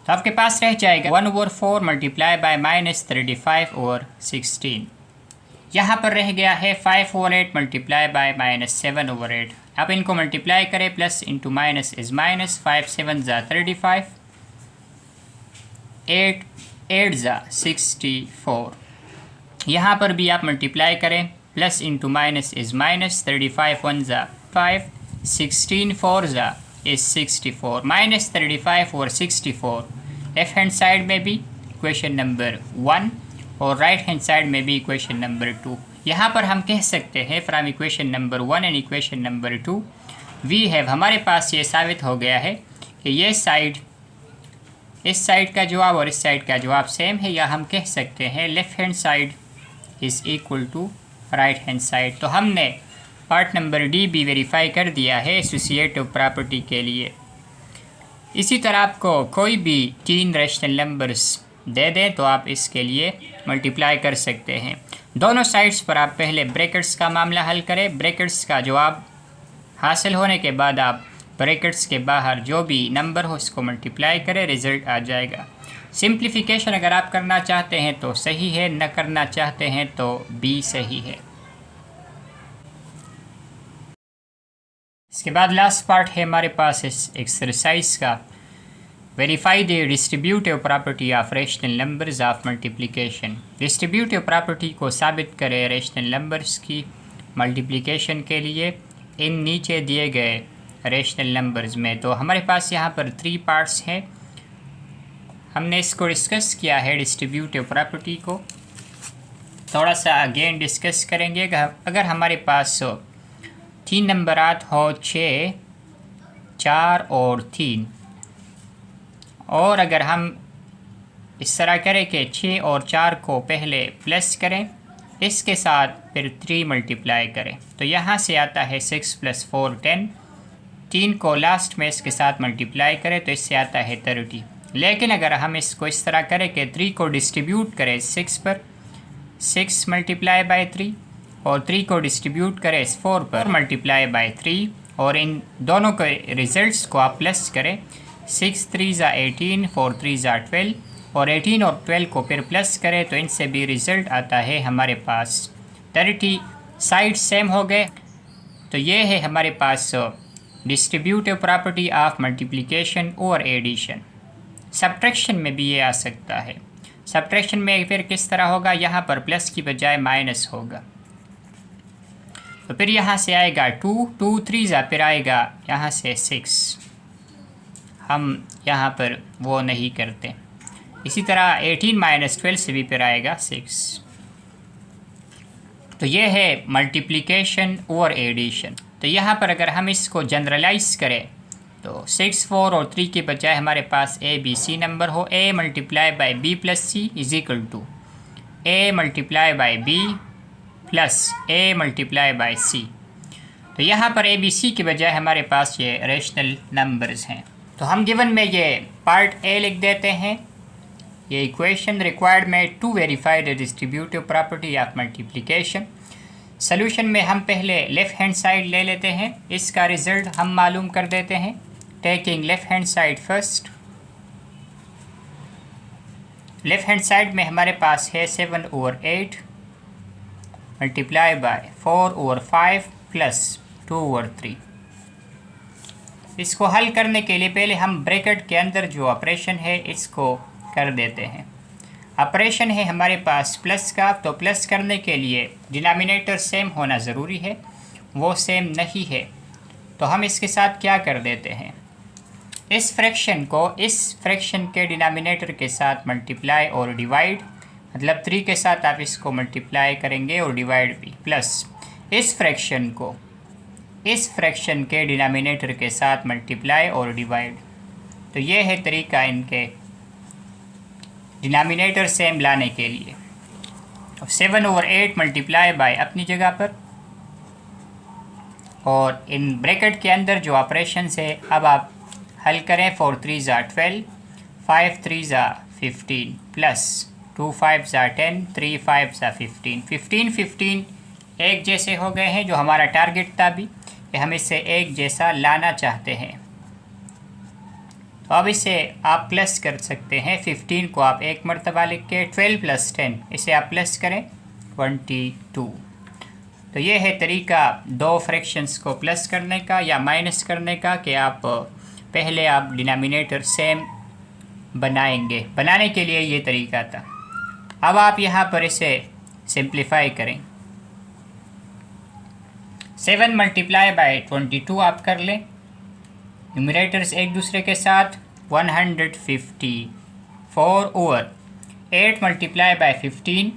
तो आपके पास रह जाएगा 1 over 4 multiply by minus 35 over 16। यहाँ पर रह गया है 5 over 8 multiply by minus 7 over 8। आप इनको मल्टीप्लाई करें, plus into minus is minus. 5 7 ज़ा 35, 8 8 ज़ा 64। यहाँ पर भी आप मल्टीप्लाई करें, plus into minus is minus. 35 1 ज़ा 5, 16 4 ज़ा इज़ 64, माइनस 35 और 64। लेफ़्ट हैंड साइड में भी इक्वेशन नंबर 1 और राइट हैंड साइड में भी इक्वेशन नंबर 2। यहाँ पर हम कह सकते हैं from equation number 1 and equation number 2 we have, हमारे पास ये साबित हो गया है कि ये साइड, इस साइड का जवाब और इस साइड का जवाब सेम है, या हम कह सकते हैं left hand side is equal to right hand side. तो हमने पार्ट नंबर डी भी वेरीफाई कर दिया है एसोसिएटिव प्रॉपर्टी के लिए। इसी तरह आपको कोई भी 3 रेशनल नंबर्स दे दें तो आप इसके लिए मल्टीप्लाई कर सकते हैं। दोनों साइड्स पर आप पहले ब्रैकेट्स का मामला हल करें। ब्रैकेट्स का जवाब हासिल होने के बाद आप ब्रैकेट्स के बाहर जो भी नंबर हो इसको मल्टीप्लाई करें, रिज़ल्ट आ जाएगा। सिंप्लीफिकेशन अगर आप करना चाहते हैं तो सही है, न करना चाहते हैं तो बी सही है। इसके बाद लास्ट पार्ट है हमारे पास इस एक्सरसाइज का, verify the distributive property of rational numbers of multiplication. Distributive property को साबित करें रेशनल नंबर्स की मल्टीप्लिकेशन के लिए इन नीचे दिए गए रेशनल नंबर्स में। तो हमारे पास यहाँ पर 3 पार्ट्स हैं। हमने इसको डिस्कस किया है डिस्ट्रीब्यूटिव प्रॉपर्टी को, थोड़ा सा अगेन डिस्कस करेंगे। अगर हमारे पास 3 नंबरात हो 6, 4 और 3, और अगर हम इस तरह करें कि 6 और 4 को पहले प्लस करें, इसके साथ फिर 3 मल्टीप्लाई करें, तो यहाँ से आता है 6 + 4 10। 3 को लास्ट में इसके साथ मल्टीप्लाई करें तो इससे आता है 30। लेकिन अगर हम इसको इस तरह करें कि 3 को डिस्ट्रीब्यूट करें 6 पर, 6 × 3, और 3 को डिस्ट्रीब्यूट करें 4 पर, मल्टीप्लाई बाय 3, और इन दोनों के रिज़ल्ट्स को आप प्लस करें। 6 × 3 = 18, 4 × 3 = 12, और 18 और 12 को फिर प्लस करें तो इनसे भी रिज़ल्ट आता है हमारे पास 30। साइड सेम हो गए। तो ये है हमारे पास डिस्ट्रीब्यूटिव प्रॉपर्टी ऑफ मल्टीप्लिकेशन और एडिशन। सब्ट्रैक्शन में भी ये आ सकता है। सब्ट्रैक्शन में फिर किस तरह होगा, यहाँ पर प्लस की बजाय माइनस होगा। तो फिर यहाँ से आएगा 2, 2 × 3 = फिर आएगा यहाँ से 6। हम यहाँ पर वो नहीं करते। इसी तरह 18 - 12 से भी फिर आएगा 6। तो ये है मल्टीप्लिकेशन और एडिशन। तो यहाँ पर अगर हम इसको जनरलाइज करें तो 6, 4 और 3 के बजाय हमारे पास A, B, C नंबर हो। A × B + C = A × B + A × C। तो यहाँ पर A, B, C के बजाय हमारे पास ये रेशनल नंबर्स हैं। तो हम गिवन में ये पार्ट A लिख देते हैं। ये इक्वेशन रिक्वायर्ड में to verify the distributive property of multiplication. Solution में हम पहले लेफ़्ट हैंड साइड ले लेते हैं, इसका रिज़ल्ट हम मालूम कर देते हैं। Taking left hand side first. Left hand side में हमारे पास है 7/8 मल्टीप्लाई बाय 4/5 प्लस 2/3। इसको हल करने के लिए पहले हम ब्रैकेट के अंदर जो ऑपरेशन है इसको कर देते हैं। ऑपरेशन है हमारे पास प्लस का, तो प्लस करने के लिए डिनोमिनेटर सेम होना ज़रूरी है, वो सेम नहीं है तो हम इसके साथ क्या कर देते हैं, इस फ्रैक्शन को इस फ्रैक्शन के डिनोमिनेटर के साथ मल्टीप्लाई और डिवाइड, मतलब 3 के साथ आप इसको मल्टीप्लाई करेंगे और डिवाइड भी, प्लस इस फ्रैक्शन को इस फ्रैक्शन के डिनोमिनेटर के साथ मल्टीप्लाई और डिवाइड। तो ये है तरीका इनके डिनोमिनेटर सेम लाने के लिए। 7/8 मल्टीप्लाई बाय अपनी जगह पर, और इन ब्रैकेट के अंदर जो ऑपरेशन है अब आप हल करें। 4 × 3 = 12, 5 × 3 = 15, प्लस 2 × 5 = 10, 3 × 5 = 15। 15 एक जैसे हो गए हैं, जो हमारा टारगेट था भी कि हम इसे एक जैसा लाना चाहते हैं। तो अब इसे आप प्लस कर सकते हैं। 15 को आप एक मरतबा लिख के 12 + 10 इसे आप प्लस करें 22। तो ये है तरीका दो फ्रैक्शंस को प्लस करने का या माइनस करने का, कि आप पहले आप डिनोमिनेटर सेम बनाएंगे। बनाने के लिए ये तरीका था। अब आप यहाँ पर इसे सिंप्लीफाई करें। 7 मल्टीप्लाई बाय 22 आप कर लें, न्यूमरेटर्स एक दूसरे के साथ 154/8 मल्टीप्लाई बाय 15,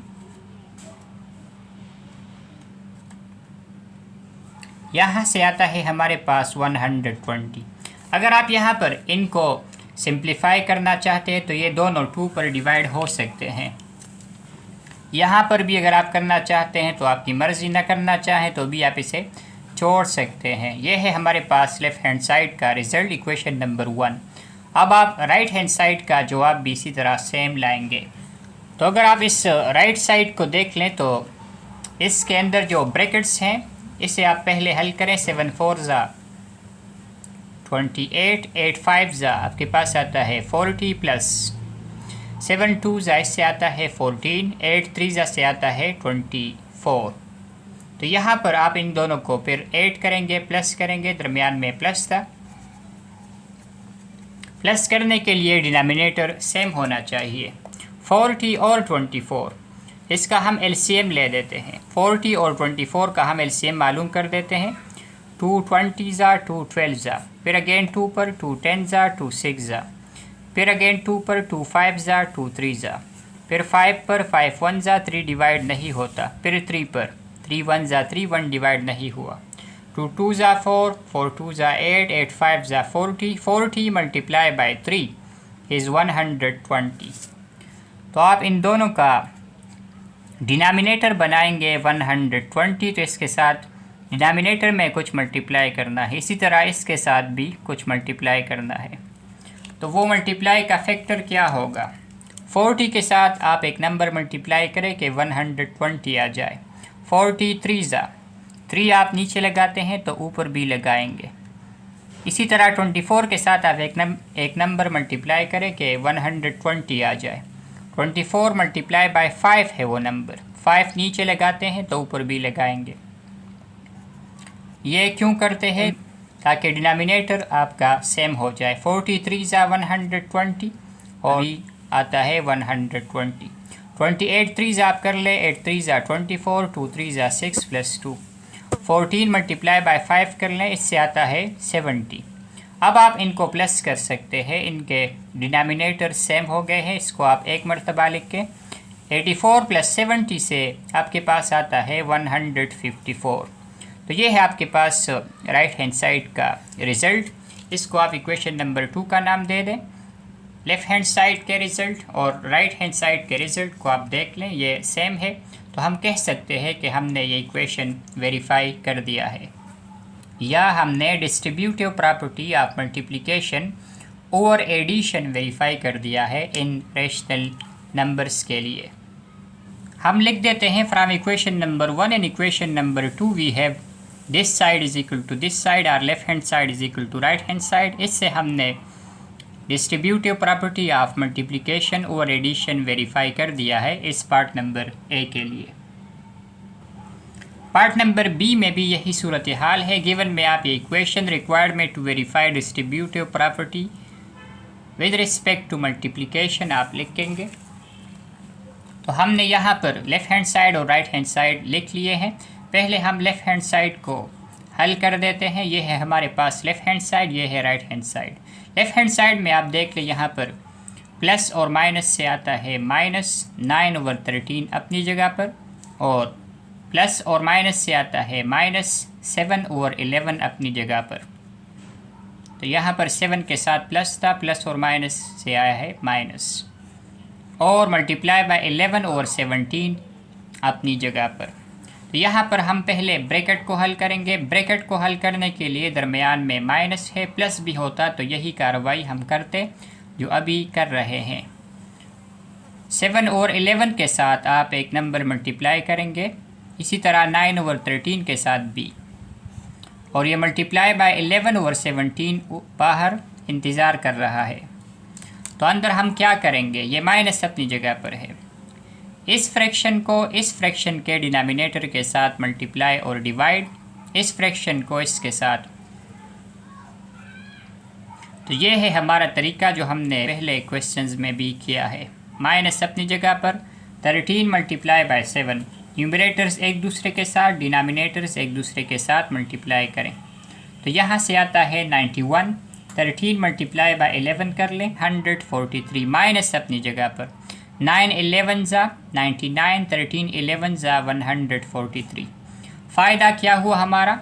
यहाँ से आता है हमारे पास 120। अगर आप यहाँ पर इनको सिंप्लीफाई करना चाहते हैं तो ये दोनों 2 पर डिवाइड हो सकते हैं। यहाँ पर भी अगर आप करना चाहते हैं तो आपकी मर्ज़ी, न करना चाहें तो भी आप इसे छोड़ सकते हैं। यह है हमारे पास लेफ़्ट हैंड साइड का रिज़ल्ट, इक्वेशन नंबर 1। अब आप राइट हैंड साइड का जवाब भी इसी तरह सेम लाएंगे। तो अगर आप इस राइट साइड को देख लें तो इसके अंदर जो ब्रैकेट्स हैं इसे आप पहले हल करें। 7 × 4 = 28, 8 × 5 = आपके पास आता है 40, प्लस 7 × 2 = इससे आता है 14, 8 × 3 = से आता है 24। तो यहाँ पर आप इन दोनों को फिर ऐड करेंगे, प्लस करेंगे, दरमियान में प्लस था। प्लस करने के लिए डिनोमिनेटर सेम होना चाहिए। 40 और 24, इसका हम एलसीएम ले देते हैं। 40 और 24 का हम एलसीएम मालूम कर देते हैं। 2 20 ज़ा, 2 12 ज़ा, फिर अगेन 2 पर 2 10 ज़ा, 2 6 ज़ा, फिर अगेन 2 पर 2 5 ज़ा, 2 3 ज़ा, फिर 5 पर 5 1 ज़ा, 3 डिवाइड नहीं होता, फिर 3 पर 3 1 ज़ा, 3 1 डिवाइड नहीं हुआ, 2 2 ज़ा 4, 4 2 ज़ा 8, 8 5 ज़ा 40, 40 मल्टीप्लाई बाई 3 इज़ 120। तो आप इन दोनों का डिनोमिनेटर बनाएंगे 120, तो इसके साथ डिनोमिनेटर में कुछ मल्टीप्लाई करना है, इसी तरह इसके साथ भी कुछ मल्टीप्लाई करना है। तो वो मल्टीप्लाई का फैक्टर क्या होगा? 40 के साथ आप एक नंबर मल्टीप्लाई करें कि 120 आ जाए। 43 ज़ा, 3 आप नीचे लगाते हैं तो ऊपर भी लगाएंगे। इसी तरह 24 के साथ आप एक नंबर मल्टीप्लाई करें कि 120 आ जाए। 24 मल्टीप्लाई बाय 5 है वो नंबर, 5 नीचे लगाते हैं तो ऊपर भी लगाएंगे। ये क्यों करते हैं? ताकि डिनोमिनेटर आपका सेम हो जाए। 43 ज़ा 120 और भी आता है 120। 28 3 आप कर ले, 8 3 ज़ा 24, 2 3 ज़ा 6 प्लस 2। 14 मल्टीप्लाई बाय 5 कर लें, इससे आता है 70। अब आप इनको प्लस कर सकते हैं, इनके डिनोमिनेटर सेम हो गए हैं। इसको आप एक मरतबा लिख के 84 प्लस 70 से आपके पास आता है 154। तो ये है आपके पास राइट हैंड साइड का रिज़ल्ट। इसको आप इक्वेशन नंबर 2 का नाम दे दें। लेफ़्ट हैंड साइड के रिज़ल्ट और राइट हैंड साइड के रिज़ल्ट को आप देख लें, ये सेम है, तो हम कह सकते हैं कि हमने ये इक्वेशन वेरीफाई कर दिया है, या हमने distributive property of multiplication over addition verify कर दिया है इन रेशनल नंबर्स के लिए। हम लिख देते हैं from equation number 1 and equation number 2 we have this side is equal to this side और left hand side is equal to right hand side. इससे हमने distributive property of multiplication over addition verify कर दिया है इस पार्ट नंबर ए के लिए। पार्ट नंबर बी में भी यही सूरत हाल है। गिवन में आप ये इक्वेशन रिक्वायर्ड में to verify distributive property with respect to multiplication आप लिखेंगे। तो हमने यहाँ पर लेफ़्ट हैंड साइड और राइट हैंड साइड लिख लिए हैं। पहले हम लेफ़्ट हैंड साइड को हल कर देते हैं। ये है हमारे पास लेफ़्ट हैंड साइड, ये है right hand side. Left hand side में आप देख लें, यहाँ पर प्लस और माइनस से आता है -9/13 अपनी जगह पर, और प्लस और माइनस से आता है -7/11 अपनी जगह पर। तो यहाँ पर 7 के साथ प्लस था, प्लस और माइनस से आया है माइनस, और मल्टीप्लाई बाय 11/17 अपनी जगह पर। तो यहाँ पर हम पहले ब्रैकेट को हल करेंगे। ब्रैकेट को हल करने के लिए दरमियान में माइनस है, प्लस भी होता तो यही कार्रवाई हम करते जो अभी कर रहे हैं। 7 और 11 के साथ आप एक नंबर मल्टीप्लाई करेंगे, इसी तरह 9/13 के साथ भी, और ये मल्टीप्लाई बाय 11/17 बाहर इंतज़ार कर रहा है। तो अंदर हम क्या करेंगे, ये माइनस अपनी जगह पर है, इस फ्रैक्शन को इस फ्रैक्शन के डिनोमिनेटर के साथ मल्टीप्लाई और डिवाइड, इस फ्रैक्शन को इसके साथ। तो ये है हमारा तरीका जो हमने पहले क्वेश्चंस में भी किया है। माइनस अपनी जगह पर, 13 मल्टीप्लाई बाय 7, न्यूमरेटर्स एक दूसरे के साथ, डिनोमिनेटर्स एक दूसरे के साथ मल्टीप्लाई करें। तो यहाँ से आता है 91, 13 मल्टीप्लाई बाय 11 कर लें 143, माइनस अपनी जगह पर, 9 11 ज़ा 99, 13 11 ज़ा 143। फ़ायदा क्या हुआ हमारा,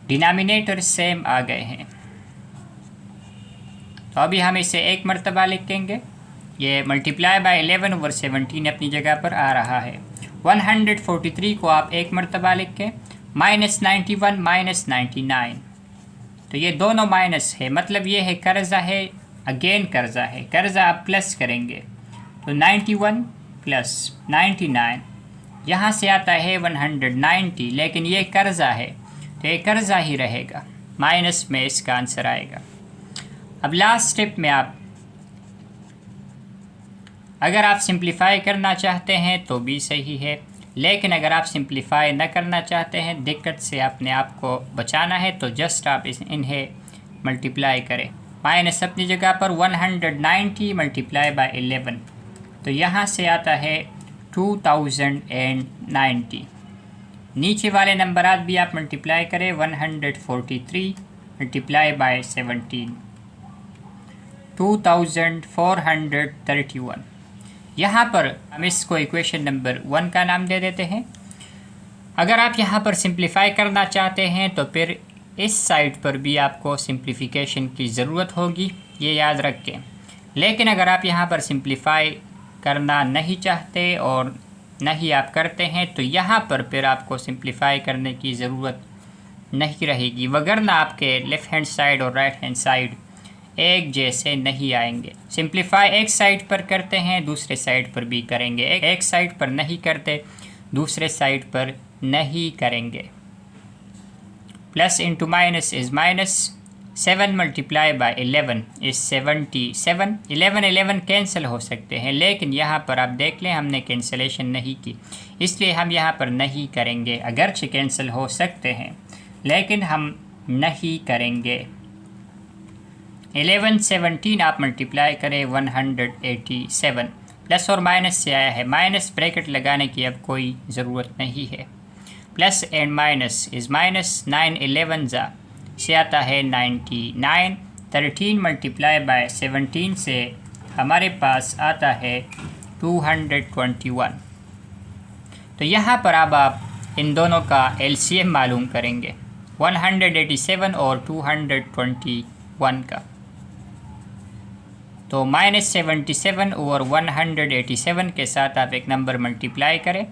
डिनोमिनेटर सेम आ गए हैं। तो अभी हम इसे एक मरतबा लिखेंगे। ये मल्टीप्लाई बाय 11/17 अपनी जगह पर आ रहा है। 143 को आप एक मरतबा लिख के -91 -99, तो ये दोनों माइनस है, मतलब ये है कर्जा है, अगेन कर्जा है, कर्जा आप प्लस करेंगे तो 91 प्लस 99, यहाँ से आता है 190, लेकिन ये कर्जा है तो ये कर्जा ही रहेगा, माइनस में इसका आंसर आएगा। अब लास्ट स्टेप में आप अगर आप सिंप्लीफाई करना चाहते हैं तो भी सही है, लेकिन अगर आप सिंप्लीफाई न करना चाहते हैं, दिक्कत से अपने आप को बचाना है, तो जस्ट आप इन्हें मल्टीप्लाई करें। माइनस अपनी जगह पर 190 मल्टीप्लाई बाय 11, तो यहाँ से आता है 2090। नीचे वाले नंबरात भी आप मल्टीप्लाई करें, 143 मल्टीप्लाई बाय 17, 2431। यहाँ पर हम इसको इक्वेशन नंबर 1 का नाम दे देते हैं। अगर आप यहाँ पर सिंप्लीफाई करना चाहते हैं तो फिर इस साइड पर भी आपको सिंप्लीफिकेशन की ज़रूरत होगी, ये याद रखें। लेकिन अगर आप यहाँ पर सिंप्लीफाई करना नहीं चाहते और नहीं आप करते हैं तो यहाँ पर फिर आपको सिंप्लीफाई करने की ज़रूरत नहीं रहेगी, वगरना आपके लेफ़्ट हैंड साइड और राइट हैंड साइड एक जैसे नहीं आएंगे। सिंप्लीफाई एक साइड पर करते हैं, दूसरे साइड पर भी करेंगे, एक साइड पर नहीं करते, दूसरे साइड पर नहीं करेंगे। Plus into minus is minus, 7 multiply bye 11 is 77। 11 cancel हो सकते हैं, लेकिन यहाँ पर आप देख लें हमने कैंसिलेशन नहीं की, इसलिए हम यहाँ पर नहीं करेंगे। अगरचे कैंसिल हो सकते हैं लेकिन हम नहीं करेंगे। 11 17 आप मल्टीप्लाई करें 187। प्लस और माइनस से आया है, माइनस ब्रैकेट लगाने की अब कोई ज़रूरत नहीं है। Plus and minus is minus, 9 11 से आता है 99। 13 मल्टीप्लाई बाय 17 से हमारे पास आता है 221। तो यहाँ पर अब आप इन दोनों का एलसीएम मालूम करेंगे, 187 और 221 का। तो -77 और 187 के साथ आप एक नंबर मल्टीप्लाई करें।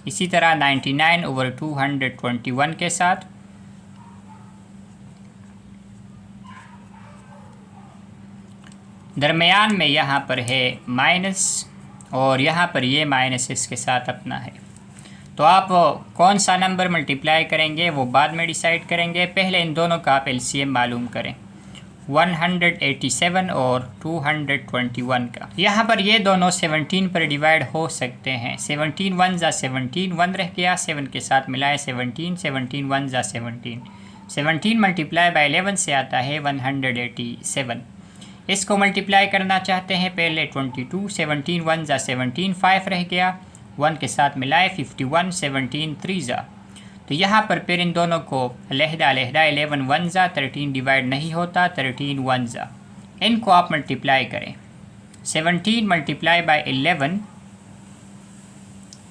इसी तरह 99 ओवर 221 के साथ, दरमियान में यहाँ पर है माइनस और यहाँ पर ये माइनस इसके साथ अपना है। तो आप कौन सा नंबर मल्टीप्लाई करेंगे वो बाद में डिसाइड करेंगे, पहले इन दोनों का आप एलसीएम मालूम करें, 187 और 221 का। यहाँ पर ये दोनों 17 पर डिवाइड हो सकते हैं। 17 1 ज़ा 17, 1 रह गया, 7 के साथ मिलाए 17, 17 1 ज़ा 17, 17 मल्टीप्लाई बाय 11 से आता है 187। इसको मल्टीप्लाई करना चाहते हैं, पहले 22, 17 1 ज़ा 17, 5 रह गया, 1 के साथ मिलाए 51, 17 3 ज़ा। तो यहाँ पर फिर इन दोनों को अलहदा अलहदा 11 1 ज़ा, 13 डिवाइड नहीं होता, 13 1 ज़ा। इनको आप मल्टीप्लाई करें, 17 मल्टीप्लाई बाय 11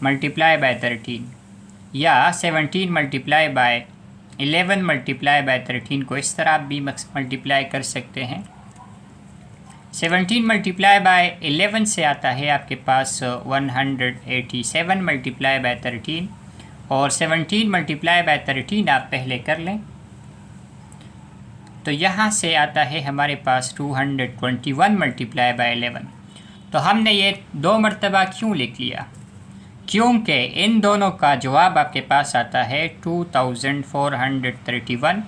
मल्टीप्लाई बाय 13, या 17 मल्टीप्लाई बाय 11 मल्टीप्लाई बाय 13 को इस तरह भी मल्टीप्लाई कर सकते हैं। 17 मल्टीप्लाई बाय 11 से आता है आपके पास 187 मल्टीप्लाई बाय 13, और 17 मल्टीप्लाई बाय 13 आप पहले कर लें, तो यहाँ से आता है हमारे पास 221 मल्टीप्लाई बाय 11। तो हमने ये 2 मरतबा क्यों लिख लिया, क्योंकि इन दोनों का जवाब आपके पास आता है 2431,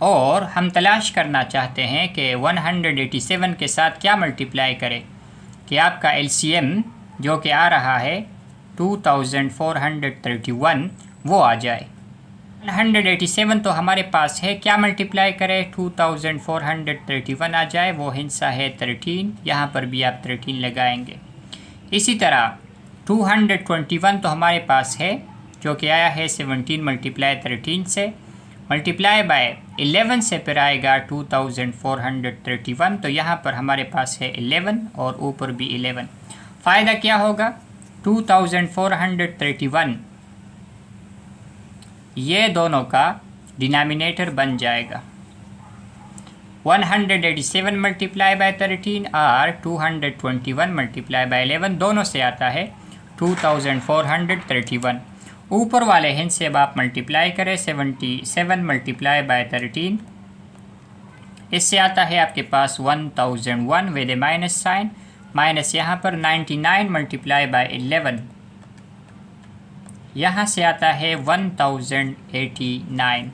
और हम तलाश करना चाहते हैं कि 187 के साथ क्या मल्टीप्लाई करें कि आपका एलसीएम जो कि आ रहा है 2431 वो आ जाए। 187 तो हमारे पास है, क्या मल्टीप्लाई करें 2431 आ जाए, वो हिस्सा है 13, यहाँ पर भी आप 13 लगाएंगे। इसी तरह 221 तो हमारे पास है जो कि आया है 17 मल्टीप्लाई 13 से, मल्टीप्लाई बाय 11 से फिर आएगा 2431, तो यहाँ पर हमारे पास है 11 और ऊपर भी 11। फ़ायदा क्या होगा, 2431 ये दोनों का डिनोमिनेटर बन जाएगा। 187 मल्टीप्लाई बाय 13 और 221 मल्टीप्लाई बाय 11 दोनों से आता है 2431। ऊपर वाले हिंद से अब आप मल्टीप्लाई करें, 77 मल्टीप्लाई बाय 13, इससे आता है आपके पास 1001 with a minus sign, minus यहाँ पर 99 मल्टीप्लाई बाय 11, यहाँ से आता है 1089।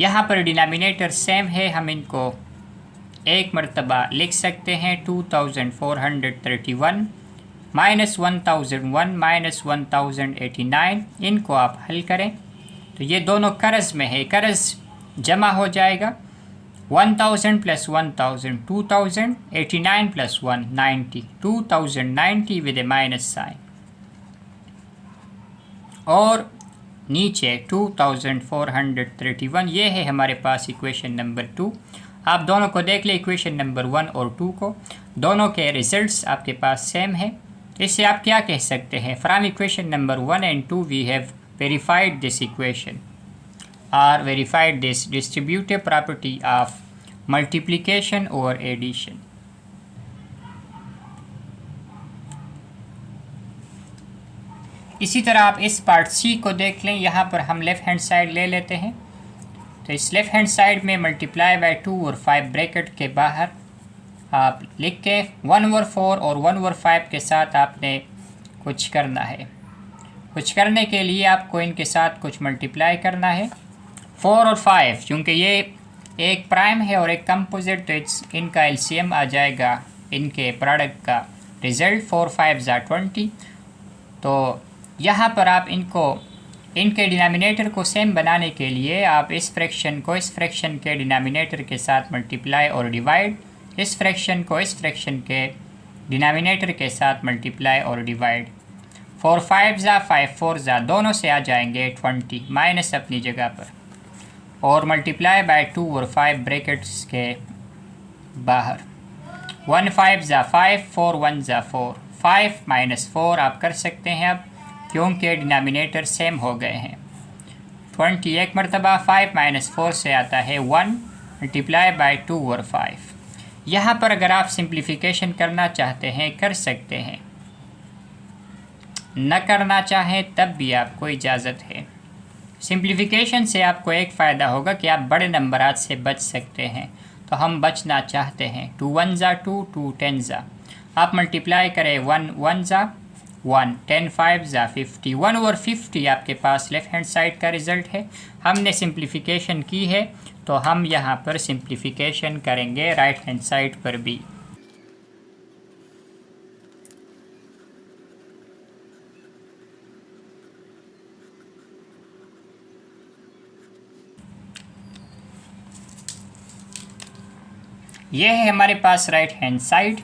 यहाँ पर डिनोमिनेटर सेम है, हम इनको एक मरतबा लिख सकते हैं, 2431 माइनस 1001 माइनस 1089, इनको आप हल करें तो ये दोनों कर्ज में है, कर्ज जमा हो जाएगा, 1000 plus 1000 2000, 89 plus 1 90, 2090 with a minus sign. और नीचे 2431, ये है हमारे पास इक्वेशन नंबर 2। आप दोनों को देख लें, इक्वेशन नंबर 1 और 2 को, दोनों के रिजल्ट्स आपके पास सेम है। इससे आप क्या कह सकते हैं, from equation number 1 and 2 we have verified this equation और verified this distributive property of multiplication और एडिशन। इसी तरह आप इस पार्ट सी को देख लें, यहाँ पर हम लेफ़्ट हैंड साइड ले लेते हैं। तो इस लेफ़्ट हैंड साइड में मल्टीप्लाई बाय 2 और 5 ब्रैकेट के बाहर आप लिख के 1/4 और 1/5 के साथ आपने कुछ करना है। कुछ करने के लिए आपको इनके साथ कुछ मल्टीप्लाई करना है। 4 और 5 क्योंकि ये एक प्राइम है और एक कंपोजिट, तो इनका एलसीएम आ जाएगा इनके प्रोडक्ट का रिज़ल्ट 4 5 20। तो यहाँ पर आप इनके डिनोमिनेटर को सेम बनाने के लिए आप इस फ्रैक्शन को इस फ्रैक्शन के डिनोमिनेटर के साथ मल्टीप्लाई और डिवाइड, इस फ्रैक्शन को इस फ्रैक्शन के डिनोमिनेटर के साथ मल्टीप्लाई और डिवाइड। 4 5 5 4 दोनों से आ जाएंगे 20 माइनस अपनी जगह पर, और मल्टीप्लाई बाय 2 और 5 ब्रैकेट्स के बाहर। 1 5 5 4 1 4 5 - 4 आप कर सकते हैं अब, क्योंकि डिनोमिनेटर सेम हो गए हैं। 20 एक मरतबा 5 - 4 से आता है 1 मल्टीप्लाई बाय 2 और 5। यहाँ पर अगर आप सिंप्लीफिकेशन करना चाहते हैं कर सकते हैं, न करना चाहें तब भी आपको इजाज़त है। सिंप्लीफिकेशन से आपको एक फ़ायदा होगा कि आप बड़े नंबरात से बच सकते हैं। तो हम बचना चाहते हैं 2 1 2 2 10 आप मल्टीप्लाई करें 1 1 1 10 5 50 1 और 50 आपके पास लेफ़्ट हैंड साइड का रिज़ल्ट है। हमने सिंप्लीफिकेशन की है तो हम यहाँ पर सिंप्लीफिकेशन करेंगे राइट हैंड साइड पर भी। यह है हमारे पास right hand side.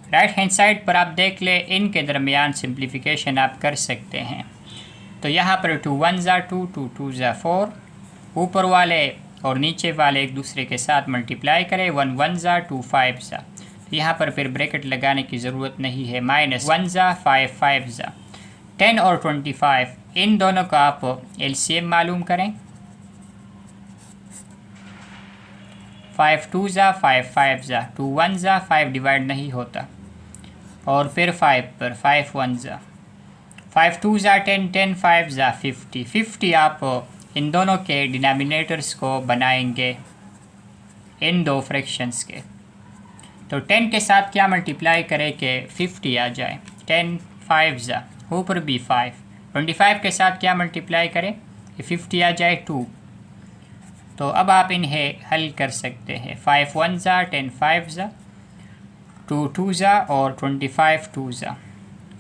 Right hand side पर आप देख ले, इनके दरमियान सिंप्लीफिकेशन आप कर सकते हैं। तो यहाँ पर 2 1 2 2 2 4, ऊपर वाले और नीचे वाले एक दूसरे के साथ मल्टीप्लाई करें 1 1 2 5 यहाँ पर फिर ब्रैकेट लगाने की ज़रूरत नहीं है। -1 5 5 10 और 25, इन दोनों का आप एलसीएम मालूम करें। 5 2 5 5 2 1 5 डिवाइड नहीं होता, और फिर 5 पर 5 1 5 2 10 10 5 50 50 आप इन दोनों के डिनोमिनेटर्स को बनाएंगे इन दो फ्रैक्शंस के। तो 10 के साथ क्या मल्टीप्लाई करें कि 50 आ जाए, 10 5 ऊपर भी 5। 25 के साथ क्या मल्टीप्लाई करें कि 50 आ जाए 2। तो अब आप इन्हें हल कर सकते हैं। 5 1 10 5 2 2 और 25 2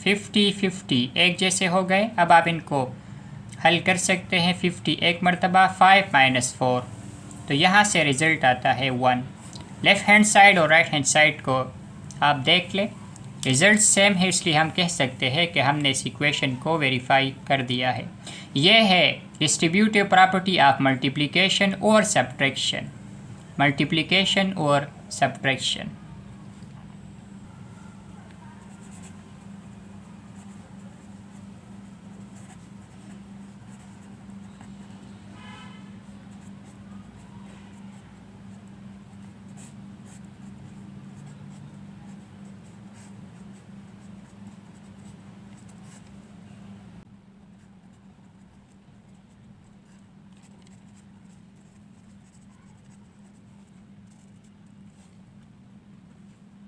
50 50 एक जैसे हो गए। अब आप इनको हल कर सकते हैं। 50 एक मरतबा 5 - 4, तो यहाँ से रिज़ल्ट आता है 1। लेफ़्ट हैंड साइड और राइट हैंड साइड को आप देख लें, रिज़ल्ट सेम है, इसलिए हम कह सकते हैं कि हमने इस इक्वेशन को वेरीफाई कर दिया है। यह है डिस्ट्रीब्यूटिव प्रॉपर्टी ऑफ मल्टीप्लिकेशन और सब्ट्रैक्शन। मल्टीप्लिकेशन और सब्ट्रैक्शन।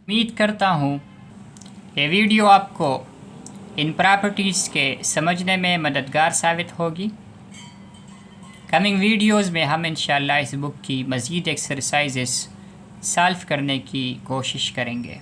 उम्मीद करता हूँ ये वीडियो आपको इन प्रॉपर्टीज़ के समझने में मददगार साबित होगी। कमिंग वीडियोस में हम इंशाल्लाह इस बुक की मज़ीद एक्सरसाइजेस सॉल्व करने की कोशिश करेंगे।